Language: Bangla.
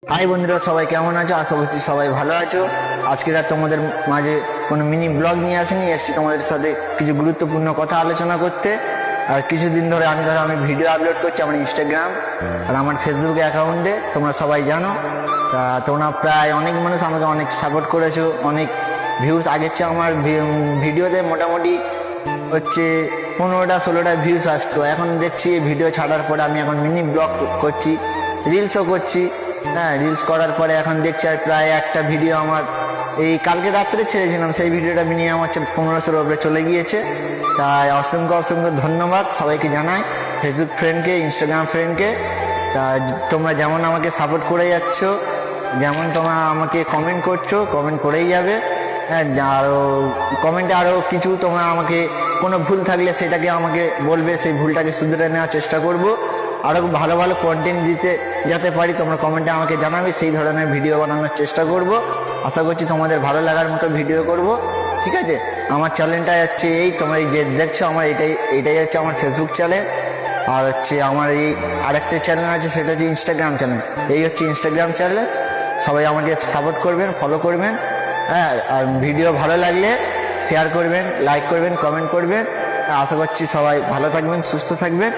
হাই বন্ধুরা, সবাই কেমন আছো? আশা করছি সবাই ভালো আছো। আজকে আর তোমাদের মাঝে কোনো মিনি ব্লগ নিয়ে আসিনি, এসছি তোমাদের সাথে কিছু গুরুত্বপূর্ণ কথা আলোচনা করতে। আর কিছুদিন ধরে আমি ভিডিও আপলোড করছি আমার ইনস্টাগ্রাম আর আমার ফেসবুক অ্যাকাউন্টে, তোমরা সবাই জানো। তা তোমরা প্রায় অনেক মানুষ আমাকে অনেক সাপোর্ট করেছো, অনেক ভিউজ আগের চেয়ে আমার ভিডিওতে মোটামুটি হচ্ছে 15টা-16টা ভিউজ আসতো। এখন দেখছি এই ভিডিও ছাড়ার পরে আমি এখন মিনি ব্লগ করছি, রিলসও করছি। হ্যাঁ, রিলস করার পরে এখন দেখছি আর প্রায় একটা ভিডিও আমার এই কালকে রাত্রে ছেড়েছিলাম, সেই ভিডিওটা মিনিমাম হচ্ছে 1500-এর উপরে চলে গিয়েছে। তাই অসংখ্য অসংখ্য ধন্যবাদ সবাইকে জানাই, ফেসবুক ফ্রেন্ডকে, ইনস্টাগ্রাম ফ্রেন্ডকে। তা তোমরা যেমন আমাকে সাপোর্ট করে যাচ্ছ, যেমন তোমরা আমাকে কমেন্ট করছো, কমেন্ট করেই যাবে। হ্যাঁ, আরও কমেন্টে আরও কিছু তোমরা আমাকে কোনো ভুল থাকলে সেটাকে আমাকে বলবে, সেই ভুলটাকে শুধরে নেওয়ার চেষ্টা করব। আরও ভালো ভালো কন্টেন্ট দিতে যাতে পারি তোমরা কমেন্টে আমাকে জানাবে, সেই ধরনের ভিডিও বানানোর চেষ্টা করব। আশা করছি তোমাদের ভালো লাগার মতো ভিডিও করব, ঠিক আছে? আমার চ্যানেলটা হচ্ছে এই তোমরা এই যে দেখছো, আমার এইটাই হচ্ছে আমার ফেসবুক চ্যানেল। আর হচ্ছে আমার এই আরেকটা চ্যানেল আছে, সেটা হচ্ছে ইনস্টাগ্রাম চ্যানেল। এই হচ্ছে ইনস্টাগ্রাম চ্যানেল, সবাই আমাকে সাপোর্ট করবেন, ফলো করবেন। হ্যাঁ, আর ভিডিও ভালো লাগলে শেয়ার করবেন, লাইক করবেন, কমেন্ট করবেন। আশা করছি সবাই ভালো থাকবেন, সুস্থ থাকবেন।